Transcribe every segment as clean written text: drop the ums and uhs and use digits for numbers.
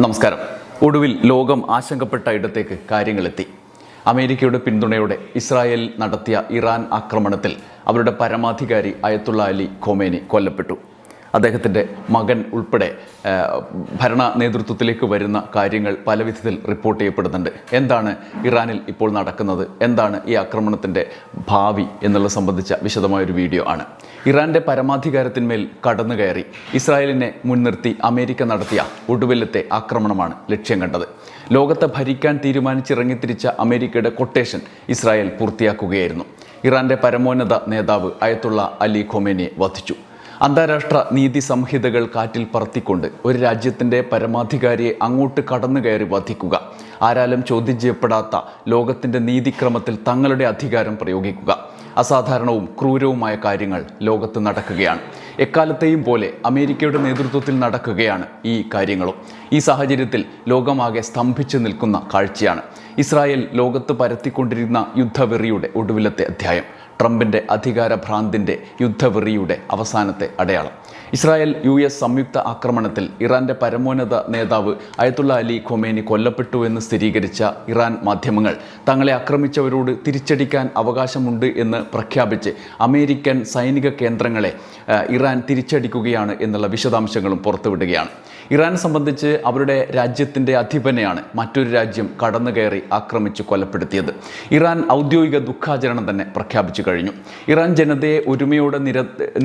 നമസ്കാരം. ഒടുവിൽ ലോകം ആശങ്കപ്പെട്ട ഇടത്തേക്ക് കാര്യങ്ങളെത്തി. അമേരിക്കയുടെ പിന്തുണയോടെ ഇസ്രായേൽ നടത്തിയ ഇറാൻ ആക്രമണത്തിൽ അവരുടെ പരമാധികാരി അയത്തുള്ള അലി ഖൊമേനി കൊല്ലപ്പെട്ടു. അദ്ദേഹത്തിൻ്റെ മകൻ ഉൾപ്പെടെ ഭരണ നേതൃത്വത്തിലേക്ക് വരുന്ന കാര്യങ്ങൾ പല വിധത്തിൽ റിപ്പോർട്ട് ചെയ്യപ്പെടുന്നുണ്ട്. എന്താണ് ഇറാനിൽ ഇപ്പോൾ നടക്കുന്നത്, എന്താണ് ഈ ആക്രമണത്തിൻ്റെ ഭാവി എന്നുള്ളത് സംബന്ധിച്ച വിശദമായൊരു വീഡിയോ ആണ്. ഇറാൻ്റെ പരമാധികാരത്തിന്മേൽ കടന്നു കയറി ഇസ്രായേലിനെ മുൻനിർത്തി അമേരിക്ക നടത്തിയ ഒടുവിലത്തെ ആക്രമണമാണ് ലക്ഷ്യം കണ്ടത്. ലോകത്തെ ഭരിക്കാൻ തീരുമാനിച്ചിറങ്ങിത്തിരിച്ച അമേരിക്കയുടെ കൊട്ടേഷൻ ഇസ്രായേൽ പൂർത്തിയാക്കുകയായിരുന്നു. ഇറാൻ്റെ പരമോന്നത നേതാവ് അയത്തുള്ള അലി ഖൊമേനിയെ വധിച്ചു. അന്താരാഷ്ട്ര നീതി സംഹിതകൾ കാറ്റിൽ പറത്തിക്കൊണ്ട് ഒരു രാജ്യത്തിൻ്റെ പരമാധികാരിയെ അങ്ങോട്ട് കടന്നു കയറി വധിക്കുക, ആരാലും ചോദ്യം ചെയ്യപ്പെടാത്ത ലോകത്തിൻ്റെ നീതിക്രമത്തിൽ തങ്ങളുടെ അധികാരം പ്രയോഗിക്കുക, അസാധാരണവും ക്രൂരവുമായ കാര്യങ്ങൾ ലോകത്ത് നടക്കുകയാണ്. എക്കാലത്തെയും പോലെ അമേരിക്കയുടെ നേതൃത്വത്തിൽ നടക്കുകയാണ് ഈ കാര്യങ്ങളും. ഈ സാഹചര്യത്തിൽ ലോകമാകെ സ്തംഭിച്ചു നിൽക്കുന്ന കാഴ്ചയാണ് ഇസ്രായേൽ ലോകത്ത് പരത്തിക്കൊണ്ടിരുന്ന യുദ്ധവെറിയുടെ ഒടുവിലത്തെ അധ്യായം. ട്രംപിൻ്റെ അധികാരഭ്രാന്തിൻ്റെ യുദ്ധവെറിയുടെ അവസാനത്തെ അടയാളം. ഇസ്രായേൽ US സംയുക്ത ആക്രമണത്തിൽ ഇറാൻ്റെ പരമോന്നത നേതാവ് അയത്തുള്ള അലി ഖൊമേനി കൊല്ലപ്പെട്ടു എന്ന് സ്ഥിരീകരിച്ച ഇറാൻ മാധ്യമങ്ങൾ തങ്ങളെ ആക്രമിച്ചവരോട് തിരിച്ചടിക്കാൻ അവകാശമുണ്ട് എന്ന് പ്രഖ്യാപിച്ച് അമേരിക്കൻ സൈനിക കേന്ദ്രങ്ങളെ ഇറാൻ തിരിച്ചടിക്കുകയാണ് എന്നുള്ള വിശദാംശങ്ങളും പുറത്തുവിടുകയാണ്. ഇറാനെ സംബന്ധിച്ച് അവരുടെ രാജ്യത്തിൻ്റെ അധിപനെയാണ് മറ്റൊരു രാജ്യം കടന്നു കയറി ആക്രമിച്ച് കൊലപ്പെടുത്തിയത്. ഇറാൻ ഔദ്യോഗിക ദുഃഖാചരണം തന്നെ പ്രഖ്യാപിച്ചു കഴിഞ്ഞു. ഇറാൻ ജനതയെ ഒരുമയോടെ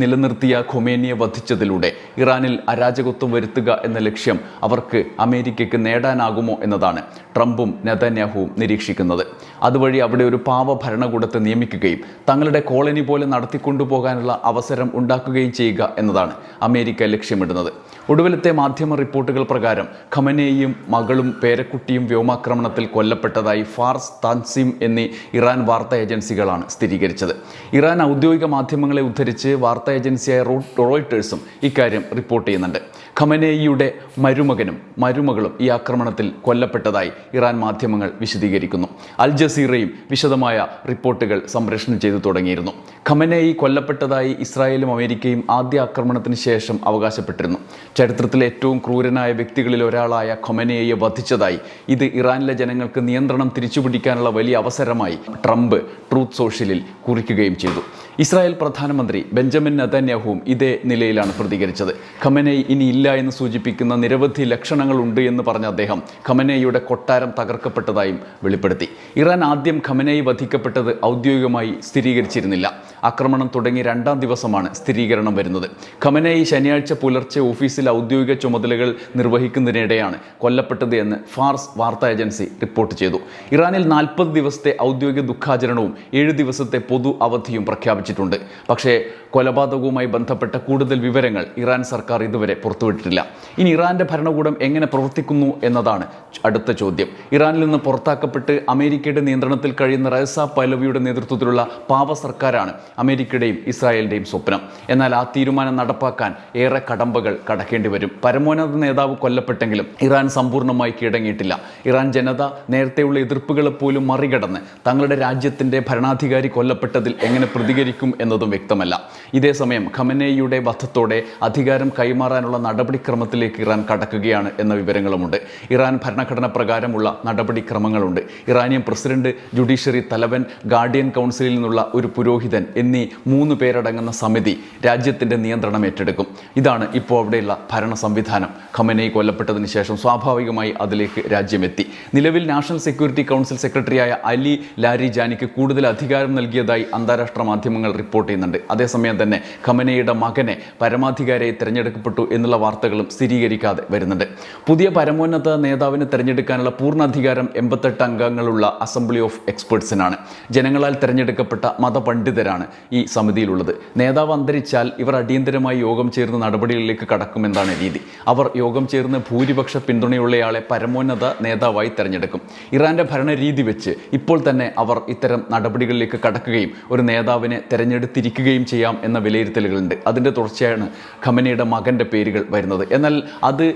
നിലനിർത്തിയ ഖൊമേനിയെ വധിച്ചതിലൂടെ ഇറാനിൽ അരാജകത്വം വരുത്തുക എന്ന ലക്ഷ്യം അവർക്ക് അമേരിക്കയ്ക്ക് നേടാനാകുമോ എന്നതാണ് ട്രംപും നെതന്യാഹുവും നിരീക്ഷിക്കുന്നത്. അതുവഴി അവിടെ ഒരു പാവ ഭരണകൂടത്തെ നിയമിക്കുകയും തങ്ങളുടെ കോളനി പോലെ നടത്തിക്കൊണ്ടുപോകാനുള്ള അവസരം ഉണ്ടാക്കുകയും ചെയ്യുക എന്നതാണ് അമേരിക്ക ലക്ഷ്യമിടുന്നത്. ഒടുവിലത്തെ മാധ്യമ റിപ്പോർട്ടുകൾ പ്രകാരം ഖമനേയും മകളും പേരക്കുട്ടിയും വ്യോമാക്രമണത്തിൽ കൊല്ലപ്പെട്ടതായി ഫാർസ്, തൻസീം എന്നീ ഇറാൻ വാർത്താ ഏജൻസികളാണ് സ്ഥിരീകരിച്ചത്. ഇറാൻ ഔദ്യോഗിക മാധ്യമങ്ങളെ ഉദ്ധരിച്ച് വാർത്താ ഏജൻസിയായ റോയിട്ടേഴ്സും ഇക്കാര്യം റിപ്പോർട്ട് ചെയ്യുന്നുണ്ട്. ഖമനേയിയുടെ മരുമകളും ഈ ആക്രമണത്തിൽ കൊല്ലപ്പെട്ടതായി ഇറാൻ മാധ്യമങ്ങൾ വിശദീകരിക്കുന്നു. അൽ ജസീറയും വിശദമായ റിപ്പോർട്ടുകൾ സംപ്രേഷണം ചെയ്തു തുടങ്ങിയിരുന്നു. ഖമനേയി കൊല്ലപ്പെട്ടതായി ഇസ്രായേലും അമേരിക്കയും ആദ്യ ആക്രമണത്തിന് ശേഷം അവകാശപ്പെട്ടിരുന്നു. ചരിത്രത്തിലെ ഏറ്റവും ക്രൂരനായ വ്യക്തികളിൽ ഒരാളായ ഖൊമേനിയെ വധിച്ചതായി, ഇത് ഇറാനിലെ ജനങ്ങൾക്ക് നിയന്ത്രണം തിരിച്ചുപിടിക്കാനുള്ള വലിയ അവസരമായി ട്രംപ് ട്രൂത്ത് സോഷ്യലിൽ കുറിക്കുകയും ചെയ്തു. ഇസ്രായേൽ പ്രധാനമന്ത്രി ബെഞ്ചമിൻ നെതന്യാഹുവും ഇതേ നിലയിലാണ് പ്രതികരിച്ചത്. ഖമനേയി ഇനി ഇല്ല എന്ന് സൂചിപ്പിക്കുന്ന നിരവധി ലക്ഷണങ്ങളുണ്ട് എന്ന് പറഞ്ഞ അദ്ദേഹം ഖമനേയിയുടെ കൊട്ടാരം തകർക്കപ്പെട്ടതായും വെളിപ്പെടുത്തി. ഇറാൻ ആദ്യം ഖമനേയി വധിക്കപ്പെട്ടത് ഔദ്യോഗികമായി സ്ഥിരീകരിച്ചിരുന്നില്ല. ആക്രമണം തുടങ്ങി 2ാം ദിവസമാണ് സ്ഥിരീകരണം വരുന്നത്. ഖമനേയി ശനിയാഴ്ച പുലർച്ചെ ഓഫീസിൽ ഔദ്യോഗിക ചുമതലകൾ നിർവഹിക്കുന്നതിനിടെയാണ് കൊല്ലപ്പെട്ടത് എന്ന് ഫാർസ് വാർത്താ ഏജൻസി റിപ്പോർട്ട് ചെയ്തു. ഇറാനിൽ 40 ദിവസത്തെ ഔദ്യോഗിക ദുഃഖാചരണവും 7 ദിവസത്തെ പൊതു അവധിയും പ്രഖ്യാപിച്ചിട്ടുണ്ട്. പക്ഷേ കൊലപാതകവുമായി ബന്ധപ്പെട്ട കൂടുതൽ വിവരങ്ങൾ ഇറാൻ സർക്കാർ ഇതുവരെ പുറത്തുവിട്ടിട്ടില്ല. ഇനി ഇറാൻ്റെ ഭരണകൂടം എങ്ങനെ പ്രവർത്തിക്കുന്നു എന്നതാണ് അടുത്ത ചോദ്യം. ഇറാനിൽ നിന്ന് പുറത്താക്കപ്പെട്ട് അമേരിക്കയുടെ നിയന്ത്രണത്തിൽ കഴിയുന്ന റസ പഹ്ലവിയുടെ നേതൃത്വത്തിലുള്ള പാവ സർക്കാരാണ് അമേരിക്കയുടെയും ഇസ്രായേലിൻ്റെയും സ്വപ്നം. എന്നാൽ ആ തീരുമാനം നടപ്പാക്കാൻ ഏറെ കടമ്പകൾ കടക്കേണ്ടി വരും. പരമോന്നത നേതാവ് കൊല്ലപ്പെട്ടെങ്കിലും ഇറാൻ സമ്പൂർണ്ണമായി കീഴടങ്ങിയിട്ടില്ല. ഇറാൻ ജനത നേരത്തെയുള്ള എതിർപ്പുകളെപ്പോലും മറികടന്ന് തങ്ങളുടെ രാജ്യത്തിൻ്റെ ഭരണാധികാരി കൊല്ലപ്പെട്ടതിൽ എങ്ങനെ പ്രതികരിക്കും എന്നതും വ്യക്തമല്ല. ഇതേസമയം ഖമനേയിയുടെ വധത്തോടെ അധികാരം കൈമാറാനുള്ള നടപടിക്രമത്തിലേക്ക് ഇറാൻ കടക്കുകയാണ് എന്ന വിവരങ്ങളുമുണ്ട്. ഇറാൻ ഭരണഘടന പ്രകാരമുള്ള നടപടിക്രമങ്ങളുണ്ട്. ഇറാനിയൻ പ്രസിഡന്റ്, ജുഡീഷ്യറി തലവൻ, ഗാർഡിയൻ കൗൺസിലിൽ നിന്നുള്ള ഒരു പുരോഹിതൻ എന്നീ 3 പേരടങ്ങുന്ന സമിതി രാജ്യത്തിൻ്റെ നിയന്ത്രണം ഏറ്റെടുക്കും. ഇതാണ് ഇപ്പോൾ അവിടെയുള്ള ഭരണ സംവിധാനം. ഖമനേയി കൊല്ലപ്പെട്ടതിന് ശേഷം സ്വാഭാവികമായി അതിലേക്ക് രാജ്യമെത്തി. നിലവിൽ നാഷണൽ സെക്യൂരിറ്റി കൗൺസിൽ സെക്രട്ടറിയായ അലി ലാരിജാനിക്ക് കൂടുതൽ അധികാരം നൽകിയതായി അന്താരാഷ്ട്ര മാധ്യമങ്ങൾ റിപ്പോർട്ട് ചെയ്യുന്നുണ്ട്. അതേസമയം തന്നെ ഖമനേയിയുടെ മകനെ പരമാധികാരിയായി തിരഞ്ഞെടുക്കപ്പെട്ടു എന്നുള്ള വാർത്തകളും സ്ഥിരീകരിക്കാതെ വരുന്നുണ്ട്. പുതിയ പരമോന്നത നേതാവിനെ തിരഞ്ഞെടുക്കാനുള്ള പൂർണ്ണ അധികാരം 88 അംഗങ്ങളുള്ള അസംബ്ലി ഓഫ് എക്സ്പേർട്സിനാണ്. ജനങ്ങളാൽ തിരഞ്ഞെടുക്കപ്പെട്ട മതപണ്ഡിതരാണ് ഈ സമിതിയിലുള്ളത്. നേതാവ് അന്തരിച്ചാൽ ഇവർ അടിയന്തരമായി യോഗം ചേർന്ന് നടപടികളിലേക്ക് കടക്കുമെന്നാണ് രീതി. അവർ യോഗം ചേർന്ന് ഭൂരിപക്ഷ പിന്തുണയുള്ളയാളെ പരമോന്നത നേതാവായി തിരഞ്ഞെടുക്കും. ഇറാന്റെ ഭരണരീതി വെച്ച് ഇപ്പോൾ തന്നെ അവർ ഇത്തരം നടപടികളിലേക്ക് കടക്കുകയും ഒരു നേതാവിനെ തിരഞ്ഞെടുത്തിരിക്കുകയും ചെയ്യാം എന്ന വിലയിരുത്തലുകളുണ്ട്. അതിൻ്റെ തുടർച്ചയാണ് ഖമനേയിയുടെ മകൻ്റെ പേരുകൾ വരുന്നത്. എന്നാൽ അത്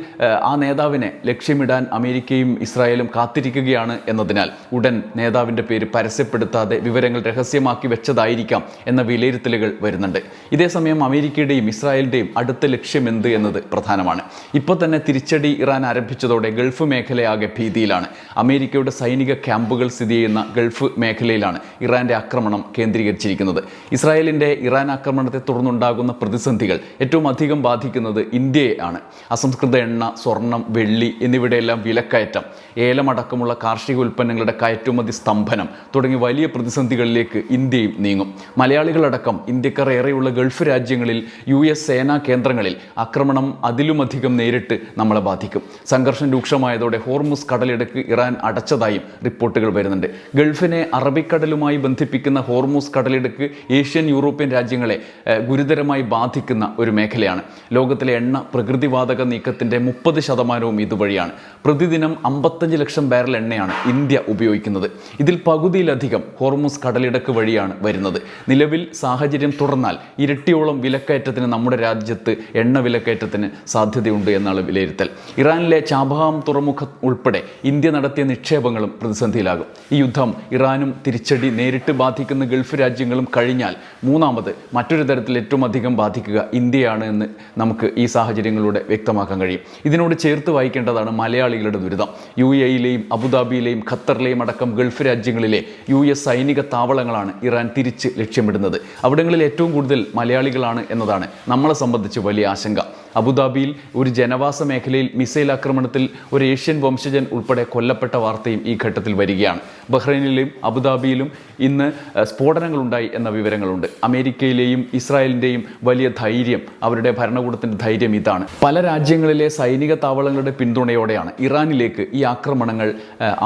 ആ നേതാവിനെ ലക്ഷ്യമിടാൻ അമേരിക്കയും ഇസ്രായേലും കാത്തിരിക്കുകയാണ് എന്നതിനാൽ ഉടൻ നേതാവിൻ്റെ പേര് പരസ്യപ്പെടുത്താതെ വിവരങ്ങൾ രഹസ്യമാക്കി വെച്ചതായിരിക്കാം എന്ന വിലയിരുത്തലുകൾ വരുന്നുണ്ട്. ഇതേസമയം അമേരിക്കയുടെയും ഇസ്രായേലിൻ്റെയും അടുത്ത ലക്ഷ്യം എന്ത് എന്നത് പ്രധാനമാണ്. ഇപ്പോൾ തന്നെ തിരിച്ചടി ഇറാൻ ആരംഭിച്ചതോടെ ഗൾഫ് മേഖലയാകെ ഭീതിയിലാണ്. അമേരിക്കയുടെ സൈനിക ക്യാമ്പുകൾ സ്ഥിതി ചെയ്യുന്ന ഗൾഫ് മേഖലയിലാണ് ഇറാൻ്റെ ആക്രമണം കേന്ദ്രീകരിച്ചിരിക്കുന്നത്. ഇസ്രായേലിൻ്റെ ഇറാൻ ആക്രമണത്തെ തുടർന്നുണ്ടാകുന്ന പ്രതിസന്ധികൾ ഏറ്റവും അധികം ബാധിക്കുന്നത് ഇന്ത്യയെ ആണ്. അസംസ്കൃത എണ്ണ, സ്വർണം, വെള്ളി എന്നിവയുടെയെല്ലാം വിലക്കയറ്റം, ഏലമടക്കമുള്ള കാർഷിക ഉൽപ്പന്നങ്ങളുടെ കയറ്റുമതി സ്തംഭനം തുടങ്ങി വലിയ പ്രതിസന്ധികളിലേക്ക് ഇന്ത്യയും നീങ്ങും. മലയാളികളടക്കം ഇന്ത്യക്കാർ ഏറെയുള്ള ഗൾഫ് രാജ്യങ്ങളിൽ US സേനാ കേന്ദ്രങ്ങളിൽ ആക്രമണം അതിലുമധികം നേരിട്ട് നമ്മളെ ബാധിക്കും. സംഘർഷം രൂക്ഷമായതോടെ ഹോർമുസ് കടലിടുക്ക് ഇറാൻ അടച്ചതായും റിപ്പോർട്ടുകൾ വരുന്നുണ്ട്. ഗൾഫിനെ അറബിക്കടലുമായി ബന്ധിപ്പിക്കുന്ന ഹോർമുസ് കടലിടുക്ക് ഏഷ്യൻ, യൂറോപ്യൻ രാജ്യങ്ങളെ ഗുരുതരമായി ബാധിക്കുന്ന ഒരു മേഖലയാണ്. ലോകത്തിലെ എണ്ണ പ്രകൃതിവാതക നീക്കത്തിൻ്റെ 30% ഇതുവഴിയാണ്. പ്രതിദിനം 55 ലക്ഷം ബാരൽ എണ്ണയാണ് ഇന്ത്യ ഉപയോഗിക്കുന്നത്. ഇതിൽ പകുതിയിലധികം ഹോർമുസ് കടലിടുക്ക് വഴിയാണ് വരുന്നത്. നിലവിൽ സാഹചര്യം തുടർന്നാൽ ഇരട്ടിയോളം വിലക്കയറ്റത്തിന് നമ്മുടെ രാജ്യത്ത് എണ്ണ വിലക്കയറ്റത്തിന് സാധ്യതയുണ്ട് എന്നാണ് വിലയിരുത്തൽ. ഇറാനിലെ ചാബഹാം തുറമുഖം ഉൾപ്പെടെ ഇന്ത്യ നടത്തിയ നിക്ഷേപങ്ങളും പ്രതിസന്ധിയിലാകും. ഈ യുദ്ധം ഇറാനും തിരിച്ചടി നേരിട്ട് ബാധിക്കുന്ന ഗൾഫ് രാജ്യങ്ങളും കഴിഞ്ഞാൽ മൂന്നാമത് മറ്റൊരു തരത്തിൽ ഏറ്റവും അധികം ബാധിക്കുക ഇന്ത്യയാണ് എന്ന് നമുക്ക് ഈ സാഹചര്യങ്ങളിലൂടെ വ്യക്തമാക്കാൻ കഴിയും. ഇതിനോട് ചേർത്ത് വായിക്കേണ്ടതാണ് മലയാളികളുടെ ദുരിതം. UAE-യിലെയും അബുദാബിയിലെയും ഖത്തറിലെയും അടക്കം ഗൾഫ് രാജ്യങ്ങളിലെ US സൈനിക താവളങ്ങളാണ് ഇറാൻ തിരിച്ച് ലക്ഷ്യമിടുന്നത്. അവിടങ്ങളിൽ ഏറ്റവും കൂടുതൽ മലയാളികളാണ് എന്നതാണ് നമ്മളെ സംബന്ധിച്ച് വലിയ ആശങ്ക. അബുദാബിയിൽ ഒരു ജനവാസ മേഖലയിൽ മിസൈൽ ആക്രമണത്തിൽ ഒരു ഏഷ്യൻ വംശജൻ ഉൾപ്പെടെ കൊല്ലപ്പെട്ട വാർത്തയും ഈ ഘട്ടത്തിൽ വരികയാണ്. ബഹ്റൈനിലും അബുദാബിയിലും ഇന്ന് സ്ഫോടനങ്ങളുണ്ടായി എന്ന വിവരങ്ങളുണ്ട്. അമേരിക്കയിലെയും ഇസ്രായേലിൻ്റെയും വലിയ ധൈര്യം, അവരുടെ ഭരണകൂടത്തിൻ്റെ ധൈര്യം ഇതാണ്. പല രാജ്യങ്ങളിലെ സൈനിക താവളങ്ങളുടെ പിന്തുണയോടെയാണ് ഇറാനിലേക്ക് ഈ ആക്രമണങ്ങൾ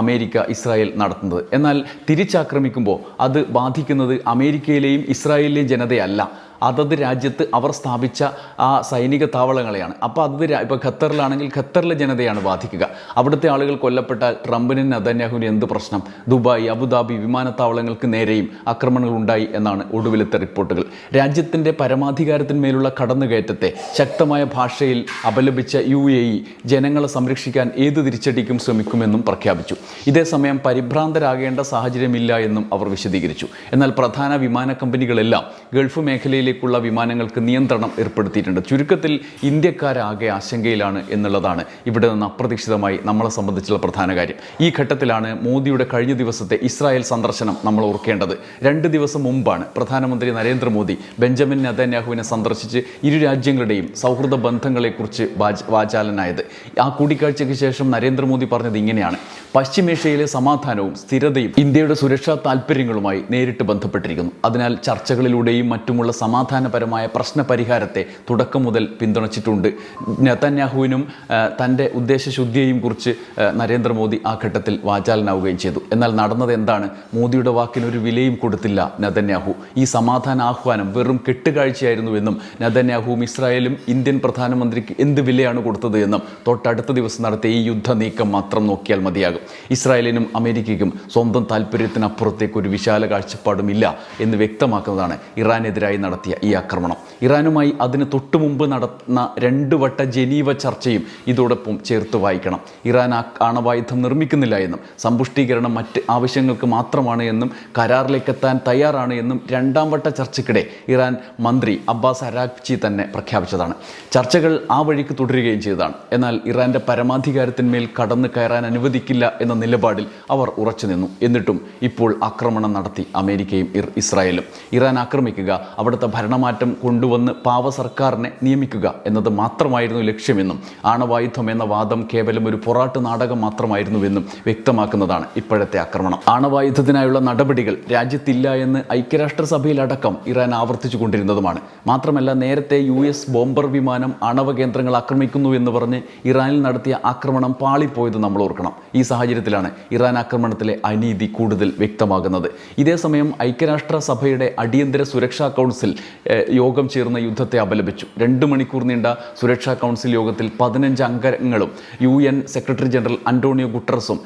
അമേരിക്ക, ഇസ്രായേൽ നടത്തുന്നത്. എന്നാൽ തിരിച്ചാക്രമിക്കുമ്പോൾ അത് ബാധിക്കുന്നത് അമേരിക്കയിലെയും ഇസ്രായേലിലെയും ജനതയല്ല, അതത് രാജ്യത്ത് അവർ സ്ഥാപിച്ച ആ സൈനിക താവളങ്ങളെയാണ്. അപ്പോൾ അത് ഇപ്പോൾ ഖത്തറിലാണെങ്കിൽ ഖത്തറിലെ ജനതയാണ് ബാധിക്കുക. അവിടുത്തെ ആളുകൾ കൊല്ലപ്പെട്ടാൽ ട്രംപിനും നെതന്യാഹുവിനും എന്ത് പ്രശ്നം? ദുബായ്, അബുദാബി വിമാനത്താവളങ്ങൾക്ക് നേരെയും ആക്രമണങ്ങൾ ഉണ്ടായി എന്നാണ് ഒടുവിലത്തെ റിപ്പോർട്ടുകൾ. രാജ്യത്തിൻ്റെ പരമാധികാരത്തിന്മേലുള്ള കടന്നുകയറ്റത്തെ ശക്തമായ ഭാഷയിൽ അപലപിച്ച UAE ജനങ്ങളെ സംരക്ഷിക്കാൻ ഏത് തിരിച്ചടിക്കും ശ്രമിക്കുമെന്നും പ്രഖ്യാപിച്ചു. ഇതേസമയം പരിഭ്രാന്തരാകേണ്ട സാഹചര്യമില്ല എന്നും അവർ വിശദീകരിച്ചു. എന്നാൽ പ്രധാന വിമാന കമ്പനികളെല്ലാം ഗൾഫ് മേഖലയിലെ വിമാനങ്ങൾക്ക് നിയന്ത്രണം ഏർപ്പെടുത്തിയിട്ടുണ്ട്. ചുരുക്കത്തിൽ ഇന്ത്യക്കാരാകെ ആശങ്കയിലാണ് എന്നുള്ളതാണ് ഇവിടെ നിന്ന് അപ്രതീക്ഷിതമായി നമ്മളെ സംബന്ധിച്ചുള്ള പ്രധാന കാര്യം. ഈ ഘട്ടത്തിലാണ് മോദിയുടെ കഴിഞ്ഞ ദിവസത്തെ ഇസ്രായേൽ സന്ദർശനം നമ്മൾ ഓർക്കേണ്ടത്. 2 ദിവസം മുമ്പാണ് പ്രധാനമന്ത്രി നരേന്ദ്രമോദി ബെഞ്ചമിൻ നെതന്യാഹുവിനെ സന്ദർശിച്ച് ഇരു രാജ്യങ്ങളുടെയും സൗഹൃദ ബന്ധങ്ങളെക്കുറിച്ച് വാചാലനായത്. ആ കൂടിക്കാഴ്ചയ്ക്ക് ശേഷം നരേന്ദ്രമോദി പറഞ്ഞത് ഇങ്ങനെയാണ്: പശ്ചിമേഷ്യയിലെ സമാധാനവും സ്ഥിരതയും ഇന്ത്യയുടെ സുരക്ഷാ താൽപ്പര്യങ്ങളുമായി നേരിട്ട് ബന്ധപ്പെട്ടിരിക്കുന്നു. അതിനാൽ ചർച്ചകളിലൂടെയും മറ്റുമുള്ള സമാധാനപരമായ പ്രശ്നപരിഹാരത്തെ തുടക്കം മുതൽ പിന്തുണച്ചിട്ടുണ്ട്. നെതന്യാഹുവിനും തൻ്റെ ഉദ്ദേശശുദ്ധിയെയും കുറിച്ച് നരേന്ദ്രമോദി ആ ഘട്ടത്തിൽ വാചാലനാവുകയും ചെയ്തു. എന്നാൽ നടന്നത് എന്താണ്? മോദിയുടെ വാക്കിനൊരു വിലയും കൊടുത്തില്ല നെതന്യാഹു. ഈ സമാധാന ആഹ്വാനം വെറും കെട്ടുകാഴ്ചയായിരുന്നുവെന്നും നെതന്യാഹുവും ഇസ്രായേലും ഇന്ത്യൻ പ്രധാനമന്ത്രിക്ക് എന്ത് വിലയാണ് കൊടുത്തത് എന്നും തൊട്ടടുത്ത ദിവസം നടത്തിയ ഈ യുദ്ധ നീക്കം മാത്രം നോക്കിയാൽ മതിയാകും. ഇസ്രായേലിനും അമേരിക്കയ്ക്കും സ്വന്തം താല്പര്യത്തിനപ്പുറത്തേക്ക് ഒരു വിശാല കാഴ്ചപ്പാടുമില്ല എന്ന് വ്യക്തമാക്കുന്നതാണ് ഇറാനെതിരായി നടത്തിയ ഈ ആക്രമണം. ഇറാനുമായി അതിന് തൊട്ടു മുമ്പ് നടന്ന 2 വട്ട ജനീവ ചർച്ചയും ഇതോടൊപ്പം ചേർത്ത് വായിക്കണം. ഇറാൻ ആണവായുധം നിർമ്മിക്കുന്നില്ല എന്നും സമ്പുഷ്ടീകരണം മറ്റ് ആവശ്യങ്ങൾക്ക് മാത്രമാണ് എന്നും കരാറിലേക്ക് എത്താൻ തയ്യാറാണ് എന്നും 2ാം വട്ട ചർച്ചയ്ക്കിടെ ഇറാൻ മന്ത്രി അബ്ബാസ് അരാഗ്ചി തന്നെ പ്രഖ്യാപിച്ചതാണ്. ചർച്ചകൾ ആ വഴിക്ക് തുടരുകയും ചെയ്തതാണ്. എന്നാൽ ഇറാൻ്റെ പരമാധികാരത്തിന്മേൽ കടന്നു കയറാൻ അനുവദിക്കില്ല എന്ന നിലപാടിൽ അവർ ഉറച്ചു നിന്നു. എന്നിട്ടും ഇപ്പോൾ ആക്രമണം നടത്തി അമേരിക്കയും ഇസ്രായേലും. ഇറാൻ ആക്രമിക്കുക, അവിടുത്തെ ഭരണമാറ്റം കൊണ്ടുവന്ന് പാവ സർക്കാരിനെ നിയമിക്കുക എന്നത് മാത്രമായിരുന്നു ലക്ഷ്യമെന്നും ആണവായുധം എന്ന വാദം കേവലം ഒരു പൊറാട്ട് നാടകം മാത്രമായിരുന്നുവെന്നും വ്യക്തമാക്കുന്നതാണ് ഇപ്പോഴത്തെ ആക്രമണം. ആണവായുധത്തിനായുള്ള നടപടികൾ രാജ്യത്തില്ല എന്ന് ഐക്യരാഷ്ട്രസഭയിലടക്കം ഇറാൻ ആവർത്തിച്ചു കൊണ്ടിരുന്നതുമാണ്. മാത്രമല്ല, നേരത്തെ US ബോംബർ വിമാനം ആണവ കേന്ദ്രങ്ങൾ ആക്രമിക്കുന്നു എന്ന് പറഞ്ഞ് ഇറാനിൽ നടത്തിയ ആക്രമണം പാളിപ്പോയത് നമ്മൾ ഓർക്കണം. ഈ സാഹചര്യത്തിലാണ് ഇറാൻ ആക്രമണത്തിലെ അനീതി കൂടുതൽ വ്യക്തമാകുന്നത്. ഇതേസമയം ഐക്യരാഷ്ട്രസഭയുടെ അടിയന്തര സുരക്ഷാ കൗൺസിൽ യോഗം ചേർന്ന യുദ്ധത്തെ അപലപിച്ചു. 2 മണിക്കൂർ നീണ്ട സുരക്ഷാ കൗൺസിൽ യോഗത്തിൽ 15 അംഗങ്ങളും UN സെക്രട്ടറി ജനറൽ അന്റോണിയോ ഗുട്ടറസും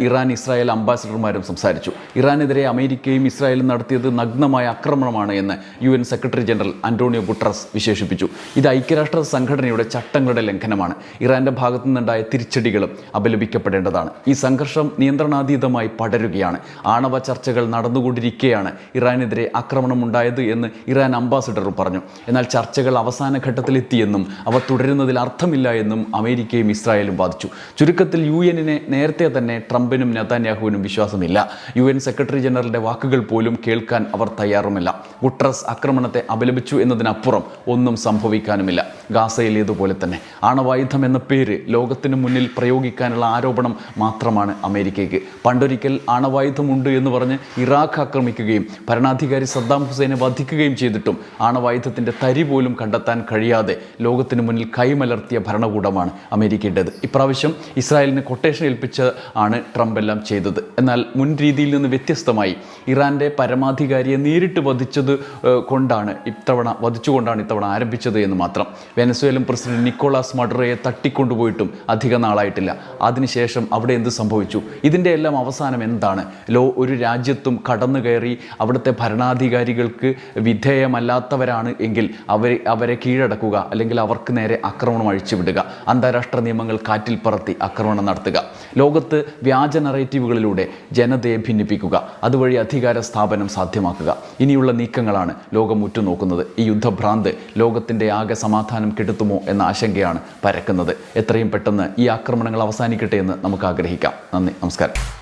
ഇറാൻ ഇസ്രായേൽ അംബാസിഡർമാരും സംസാരിച്ചു. ഇറാനെതിരെ അമേരിക്കയും ഇസ്രായേലും നടത്തിയത് നഗ്നമായ ആക്രമണമാണ് എന്ന് UN secretary general Antonio Guterres വിശേഷിപ്പിച്ചു. ഇത് ഐക്യരാഷ്ട്ര സംഘടനയുടെ ചട്ടങ്ങളുടെ ലംഘനമാണ്. ഇറാന്റെ ഭാഗത്തു നിന്നുണ്ടായ തിരിച്ചടികളും അപലപിക്കപ്പെടേണ്ടതാണ്. ഈ സംഘർഷം നിയന്ത്രണാതീതമായി പടരുകയാണ്. ആണവ ചർച്ചകൾ നടന്നുകൊണ്ടിരിക്കെയാണ് ഇറാനെതിരെ ആക്രമണമുണ്ടായത് എന്ന് ഇറാൻ അംബാസിഡർ പറഞ്ഞു. എന്നാൽ ചർച്ചകൾ അവസാന ഘട്ടത്തിലെത്തിയെന്നും അവ തുടരുന്നതിൽ അർത്ഥമില്ല എന്നും അമേരിക്കയും ഇസ്രായേലും വാദിച്ചു. ചുരുക്കത്തിൽ UN-നെ നേരത്തെ തന്നെ ട്രംപിനും നെതന്യാഹുവിനും വിശ്വാസമില്ല. UN സെക്രട്ടറി ജനറലിന്റെ വാക്കുകൾ പോലും കേൾക്കാൻ അവർ തയ്യാറുമില്ല. ഗുട്ടറസ് ആക്രമണത്തെ അപലപിച്ചു എന്നതിനപ്പുറം ഒന്നും സംഭവിക്കാനുമില്ല. ഗാസയിലേതുപോലെ തന്നെ ആണവായുധം എന്ന പേര് ലോകത്തിന് മുന്നിൽ പ്രയോഗിക്കാനുള്ള ആരോപണം മാത്രമാണ് അമേരിക്കയ്ക്ക്. പണ്ടൊരിക്കൽ ആണവായുധമുണ്ട് എന്ന് പറഞ്ഞ് ഇറാഖ് ആക്രമിക്കുകയും ഭരണാധികാരി സദ്ദാം ഹുസൈനെ വധിക്കുകയും ചെയ്തിട്ടും ആണവായുധത്തിൻ്റെ തരി പോലും കണ്ടെത്താൻ കഴിയാതെ ലോകത്തിന് മുന്നിൽ കൈമലർത്തിയ ഭരണകൂടമാണ് അമേരിക്കയുടേത്. ഇപ്രാവശ്യം ഇസ്രായേലിന് കൊട്ടേഷൻ ഏൽപ്പിച്ച് ആണ് ട്രംപ് എല്ലാം ചെയ്തത്. എന്നാൽ മുൻ രീതിയിൽ നിന്ന് വ്യത്യസ്തമായി ഇറാൻ്റെ പരമാധികാരിയെ നേരിട്ട് വധിച്ചുകൊണ്ടാണ് ഇത്തവണ ആരംഭിച്ചത് എന്ന് മാത്രം. വെനസ്വേലൻ പ്രസിഡന്റ് നിക്കോളാസ് മഡുറോയെ തട്ടിക്കൊണ്ടുപോയിട്ടും അധിക നാളായിട്ടില്ല. അതിനുശേഷം അവിടെ എന്ത് സംഭവിച്ചു? ഇതിൻ്റെ എല്ലാം അവസാനം എന്താണ്? ഒരു രാജ്യത്തും കടന്നു കയറി അവിടുത്തെ ഭരണാധികാരികൾക്ക് വിധേയമല്ലാത്തവരാണ് എങ്കിൽ അവരെ കീഴടക്കുക, അല്ലെങ്കിൽ അവർക്ക് നേരെ ആക്രമണം അഴിച്ചുവിടുക, അന്താരാഷ്ട്ര നിയമങ്ങൾ കാറ്റിൽ പറത്തി ആക്രമണം നടത്തുക, ലോകത്ത് വ്യാജ നറേറ്റീവുകളിലൂടെ ജനതയെ ഭിന്നിപ്പിക്കുക, അതുവഴി അധികാര സ്ഥാപനം സാധ്യമാക്കുക. ഇനിയുള്ള നീക്കങ്ങളാണ് ലോകം ഉറ്റുനോക്കുന്നത്. ഈ യുദ്ധഭ്രാന്ത് ലോകത്തിൻ്റെ ആകെ സമാധാനം കെടുത്തുമോ എന്ന ആശങ്കയാണ് പരക്കുന്നത്. എത്രയും പെട്ടെന്ന് ഈ ആക്രമണങ്ങൾ അവസാനിക്കട്ടെ എന്ന് നമുക്ക് ആഗ്രഹിക്കാം. നന്ദി, നമസ്കാരം.